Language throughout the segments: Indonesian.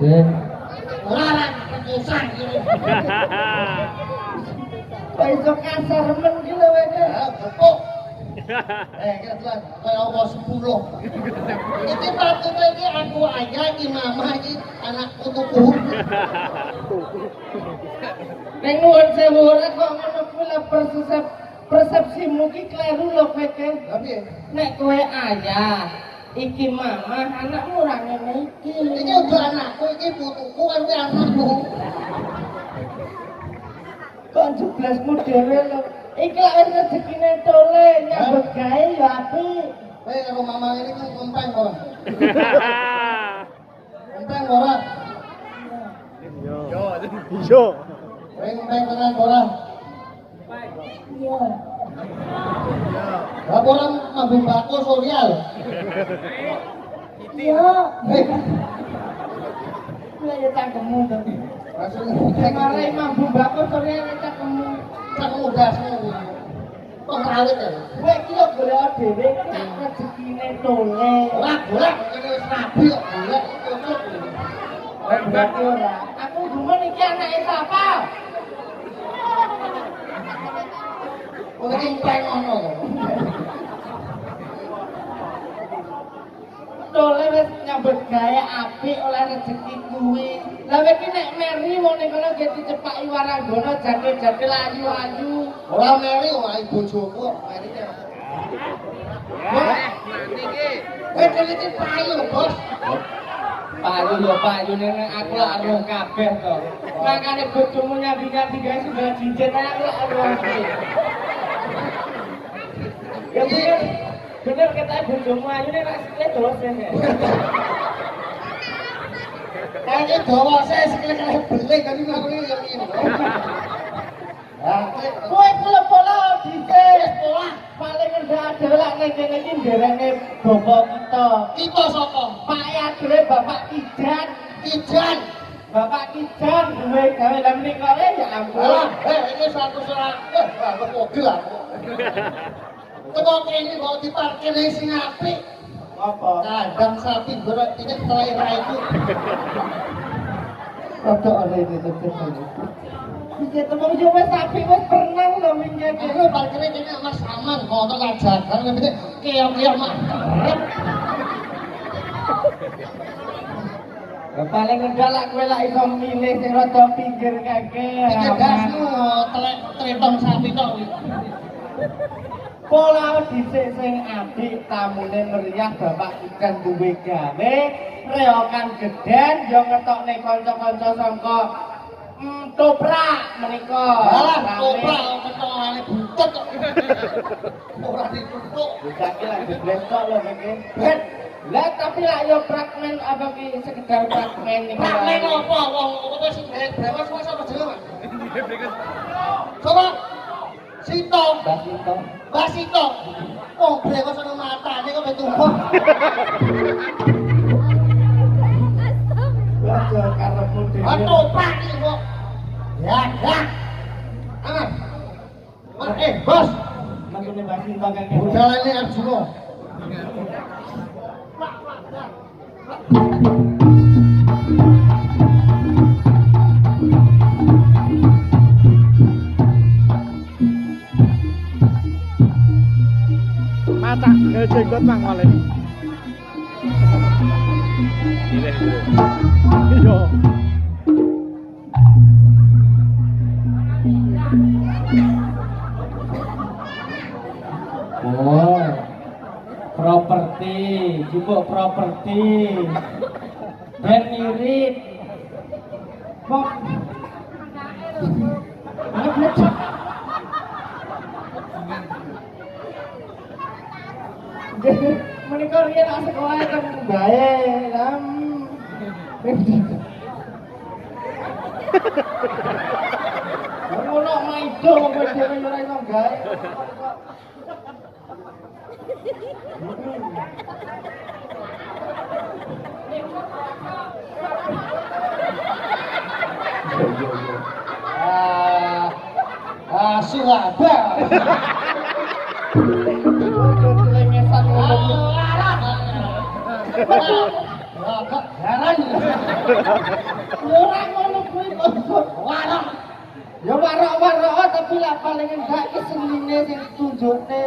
Den. Larang kemusan iki. Kok iso kasar men ki lho wek. Bepuk. Kira telan kaya apa 10. Iki patute iki aku ayah iki mama iki anak putuku. Ning nuwun sewu ora kok ngono kuwi lho persepsimu ki kleru lho wek. Lah piye? Nek kowe ayah, iki mama, anakmu ora ngene iki. Iki udah anakku iki putuku kan kuwi anakku. Kok jeblasmu dhewe lho. Iki lak wis rezekine tole nyambut gawe ya apik. Kowe karo mama ngene iki ngempeng ora? Ngempeng ora? Yo. Kowe ngempeng tenan ora? Iya. Lah ora mambu bako sorial. Iya. Lah ya cangkemmu to. Marai mambu bako sore nek cangkemmu. Cangkem udah semua. Kok rawit ya? Kowe iki yo golek dhewe iki rezekine tole. Ora golek kene wis rabi kok golek cukup. Berarti ora. Aku gumun iki anake sapa? Kowe iki ngempeng ngono to. Tole wis nyambut gawe apik oleh rezeki kuwi. Lah kowe iki nek meri mone kono ge dicepaki waranggana jadil-jadil ayu-ayu. Ora meri kok ae bojoku kok merine. Kowe iki payu, Bos. Payu yo payune nek aku lak aruh kabeh to. Makane bojomu nyambi-nyambi gawe sendal jinjit aku lak aruh. Ya bener kata bojomu ayune nek sikile dolos ya. Kayaknya dawa saya sekali kali beling tapi aku ini yang ini. Kowe pola-pola dhisik pola paling rendah adalah ngene iki nderenge bapak kita. Kita sapa? Pak Yadre Bapak Kijan. Kijan. Bapak Kijan duwe gawe lan menika ya ampun. Alah, ini satu serak. Aku mobil aku. Teko kene kok diparkir sing apik. Apa? Kandang sapi berat ini telera itu. Rada ana iki tekan. Iki temen yo wis sapi wis berenang lho minyak. Aku parkirnya kene Mas Aman, motor lajakan ngene keong-keong mak. Paling rendah lak kowe lak iso milih sing rada pinggir kakek. Iki gasmu telek trepong sapi tok iki. Pola dhisik sing apik tamune meriah Bapak ikan duwe gawe reokan geden yo ngetokne kanca-kanca sangka toprak menika. Alah, toprak ketokane butut kok. Ora ditutuk. Iki lak geblek tok lho iki. Bet. Lah tapi lak yo fragmen apa ki sekedar fragmen iki. Fragmen apa wong apa sing brewas kok sapa jenenge, Mas? Coba Sito. Basito. Basito. Oh, brewas ana matane kok betumpuk. Aja karepmu dhewe. Toprak iki kok. Ya, ya. Aman. Bos. Mangkene Basito kakek. Budalane Arjuna. Mata jenggot Mang Wale. Yo. Oh. Properti, cukup properti. Ben mirip. Kok menika riyen nak sekolah teng bae, Lam. Ngono maido kowe dhewe ora iso gawe. Suwaba. Heran. Ora ngono kuwi kok. Warok. Ya warok-warok tapi lah paling enggak ki senine sing tunjukne.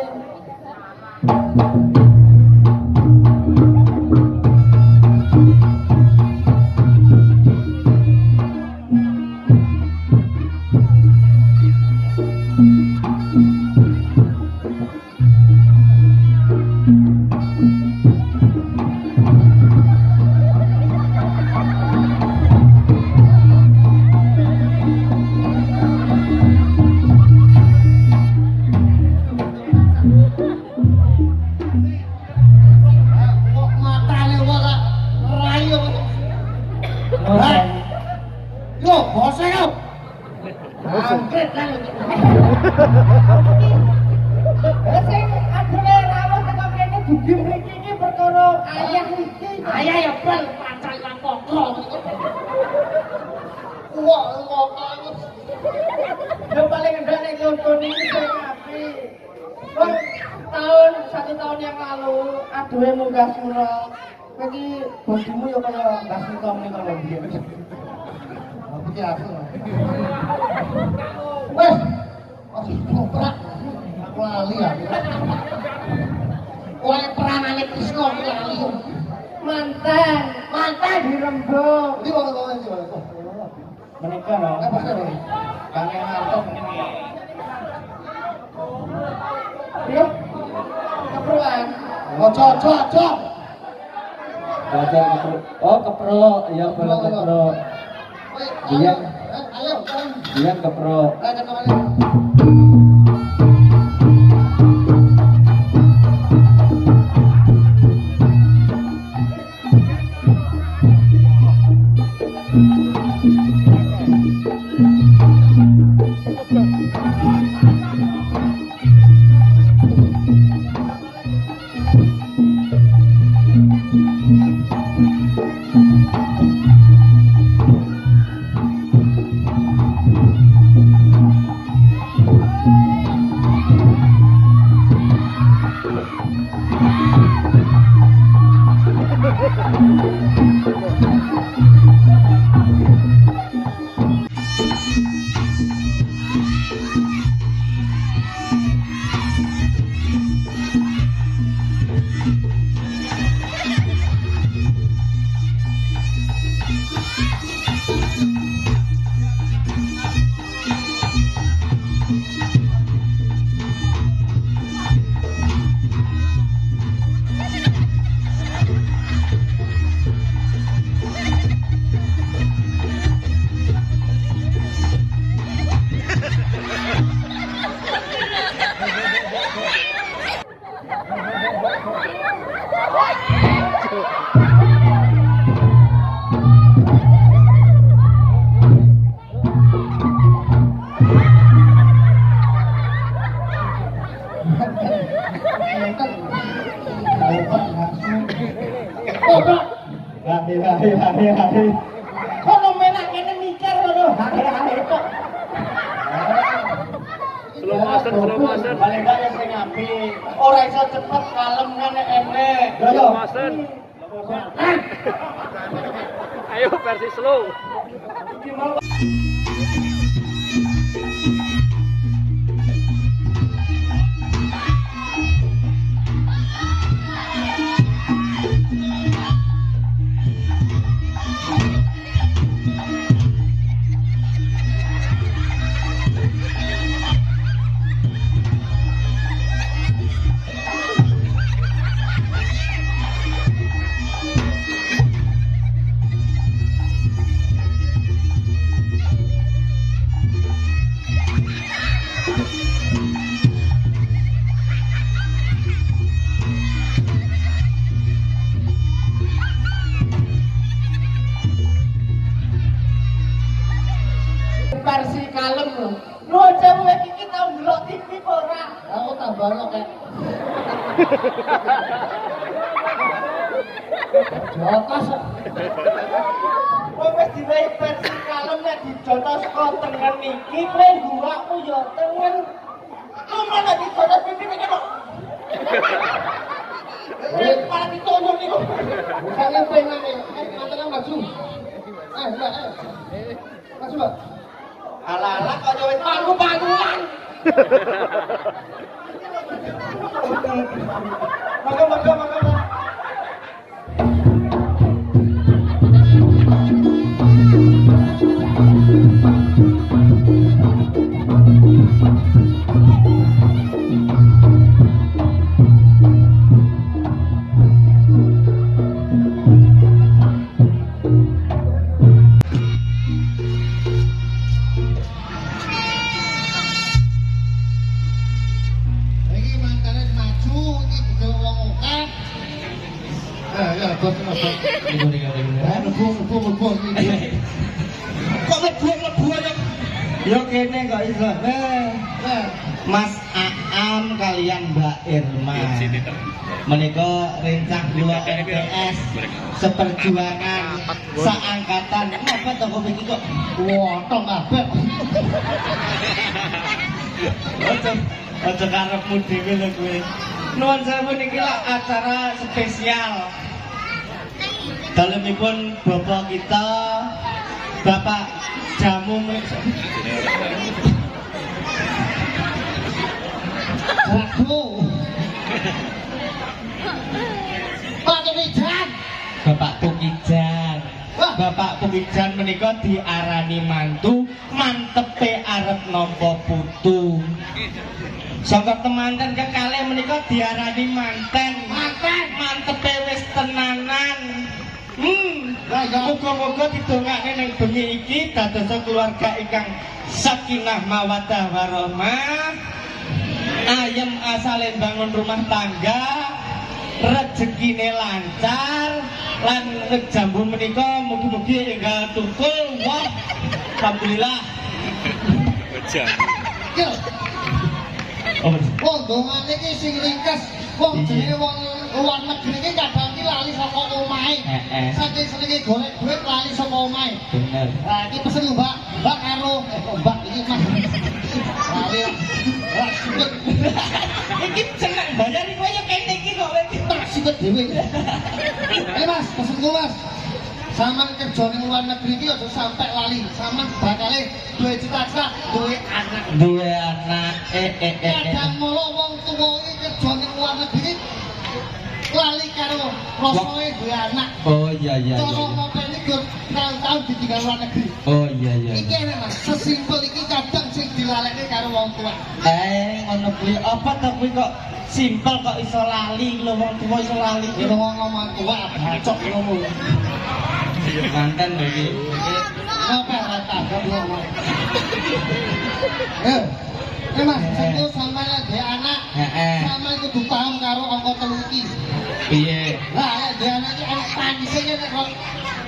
Kok matane ora rayo. Hah? Yo, bose yo. Angkret kan. Sing adune rawuh teko kene dugi mriki iki perkara ayah iki. Ayah ya bal pancen lan kokro. Wah, kok Yo paling enggak nek nonton iki sing apik. Wong tahun 1 tahun yang lalu aduhe munggah surau. Kowe iki bodimu yo kaya Mbah Singkong ning kono biyen. Aku ki aku. Wes. Aku koprak. Aku lali ya. Oleh peranane Krisna aku lali. Mantan di Rembug. Iki wong iki wong. Menika lho. Apa sih? Kang Harto meniki. Yo. Keperluan. Ojo. Baca kepro. Oh, kepro. Ya, bola kepro. Iya. Ayo, Iya, kepro. ayo kemana? Hai. Kono menak kene mikir ngono. Hae kok. Slow motion. Paling gak yang sing apik. Ora iso cepet kalem kan enek. Slow motion. Ayo versi slow. Iki mau versi kalem lho. Lu cewek iki tau ndelok TV apa ora? Aku tambah lo kayak jotos. Kowe wis diwehi versi kalem nek dijotos kok tengen iki kowe guwakmu ya tengen. Lu malah dijotos pipi iki kok. Malah ditonjol niku. Bukannya pengen nih, mantan maju. Mbak. Mas Mbak. Ala-ala kok nyowet panggung-panggungan. Monggo. Iki mangkane maju iki digel wong akeh. Ya, bos. Mlebu iki. Kok mlebu aja. Yo kene kok iso. Mas Aam kalian Mbak Irma. Menika rencang dua RPS seperjuangan seangkatan. Apa to kok iki kok Wotong kabeh. Aja karepmu dhewe lho kowe. Nuwun sewu niki lak acara spesial. Dalemipun Bapak kita Bapak Jamu Waduh. Pak Tukijan. Bapak Tukijan. Bapak Tukijan menika diarani mantu, mantepe arep nampa putu. Saka temanten kekalih menika diarani manten. Mantepe wis tenanan. Muga-muga didongakne ning bengi iki dados keluarga ingkang sakinah mawaddah warahmah. Ayem asale bangun rumah tangga, rezekine lancar, lan jambu menika mugi-mugi enggal tukul. Wah, alhamdulillah. Bejan. Yo. Wong dongane iki sing ringkes, wong jenenge wong luar negeri iki kadang iki lali saka omahe. Saking senenge golek duit lali saka omahe. Bener. Nah, iki pesen lho, Mbak. Mbak karo Mbak iki Mas. Lali. Lah sikut. Iki seneng bayar iki koyo kene iki kok. Tak sikut dhewe. Mas, pesen ku Mas. Saman kerja ning luar negeri iki aja sampe lali. Saman bakale duwe cita-cita, duwe anak. Duwe anak. Kadang mula wong tuwa iki kerja ning luar negeri lali karo rasane duwe anak. Oh iya. Cara ngopen iki tahun-tahun ditinggal luar negeri. Oh iya. Iki enak Mas, sesimpel iki kadang sing dilalekne karo wong tuwa. Ngono kuwi apa to kuwi kok simpel kok iso lali lho wong tuwa iso lali. Ya wong ngomong tuwa bacok ngono. Manten lho iki. Apa rata ngomong. Mas, sing sampeyan lagi anak. Sampeyan kudu paham karo angka 3 iki. Piye? Lah, lek dhewe anak iki ana tangise nek kok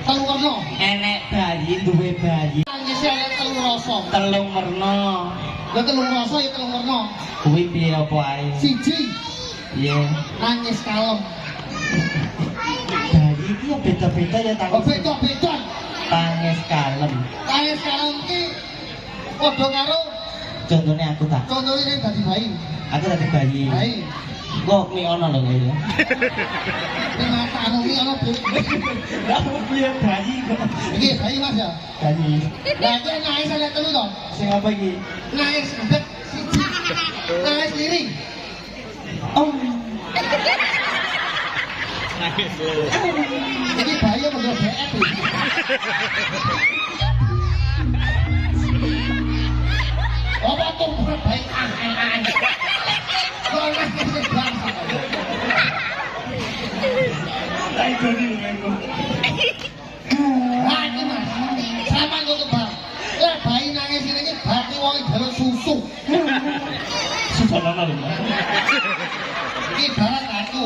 3 werna. Enek bayi duwe bayi Tangise ana 3 rasa. telung werna. Lah 3 rasa ya 3 werna. Kuwi piye apa ae? Siji, Piye? nangis kalem. Bayi iki ya beda-beda ya Oh, tangis. beda-beda. Tangis kalem. Nangis kalem iki padha karo Contohnya aku tak. contohnya sing dadi bayi. Aku tadi bayi. Bayi. Kok mi ono lho ya. Ning matamu iki ana Aku piye bayi kok. iki bayi Mas ya. Bayi. Lah iki nangis ana 3 to. Sing apa iki? Nangis ndek siji. Nangis liring. Oh. Nangis lho. Iki bayi apa yo BF iki? Apa tuh bayi an. Kok nangis sing bangsa. Tak jadi lho. Lah iki Mas. Sama kok Bang. Lah bayi nangis ini berarti wong jaluk susu. Susah lho. Iki barat aku.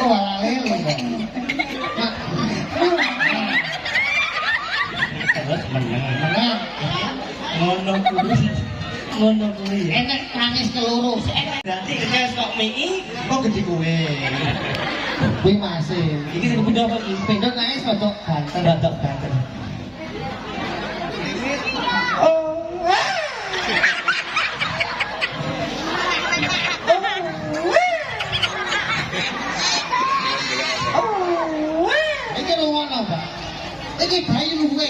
Oh lali lho. Terus meneng. Nah, Ngono kuwi. Ngono kuwi. enek nangis keloro. Berarti kes kok mi kok gede kowe. Kuwi masih. Iki sing beda apa iki? Pindho nangis rodok ganteng. Rodok banten. Oh. Iki lungono, Pak. Iki iki bayi luwe.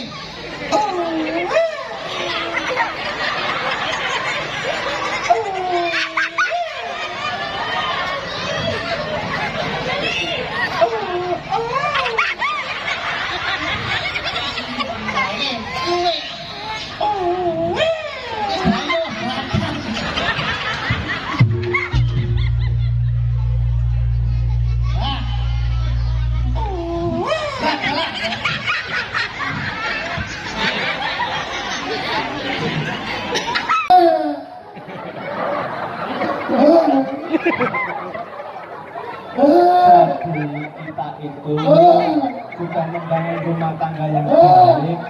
Jadi kita itu sudah membangun rumah tangga yang baik.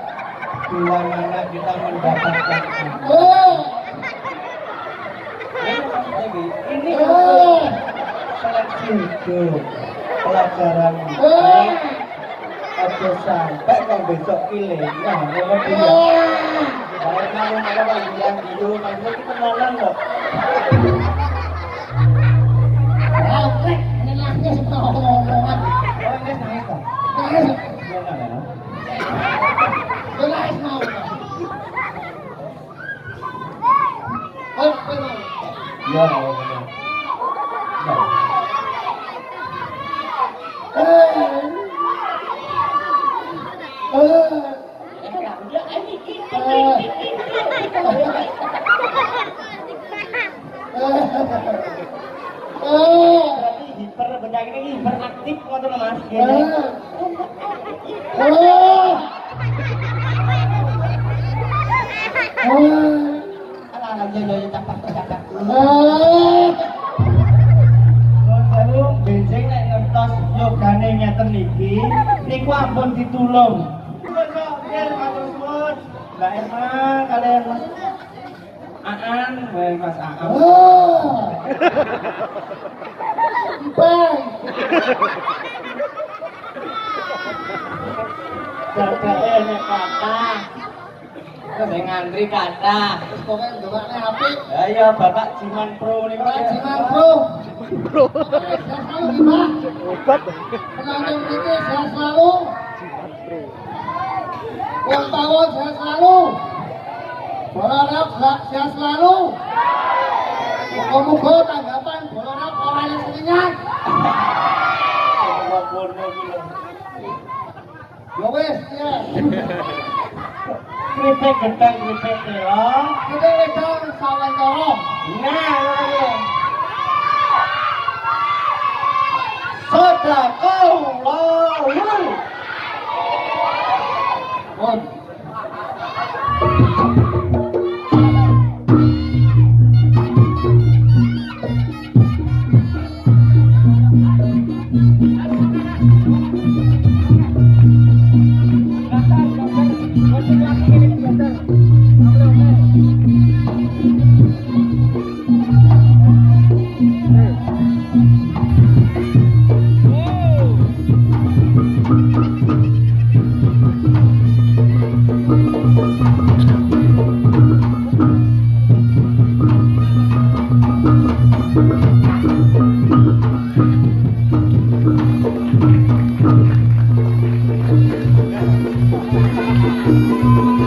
Bila mana kita mendapatkan ini seleksi hidup, pelajaran baik. Ojo sampai kau besok pilih, nah mau pilih. Kalau malu bilang gitu, maksudnya kita nolong kok. Ini nangis ngomong-ngomongan. Oh, ini nangis kok. Nangis. Iya nggak ada. Nangis mau. Oh, benar. Iya, benar. Berarti hiper benda ini hiperaktif waktu Mas. Ala jalan capak. Baru benjing nek ngertos yogane ngeten iki niku ampun ditulung. Mbak Irma kalian Mas Aan, Mas Aan. Bang. Jagae nek kata. Sing ngantri kata. Pokoknya ndongakne apik. Ayo Bapak Jiman Pro niku. Pak Jiman Bro. Sehat selalu Pak. Penonton kita sehat selalu. Wartawan sehat selalu. Bola sehat selalu. Moga-moga tanggapan bola orang yang selingan. Ya wis, ya. Kripik genteng kripik telong. Kita wedang sawan tolong. Nah, ngono. Sadaqallahul. Bon. Thank you.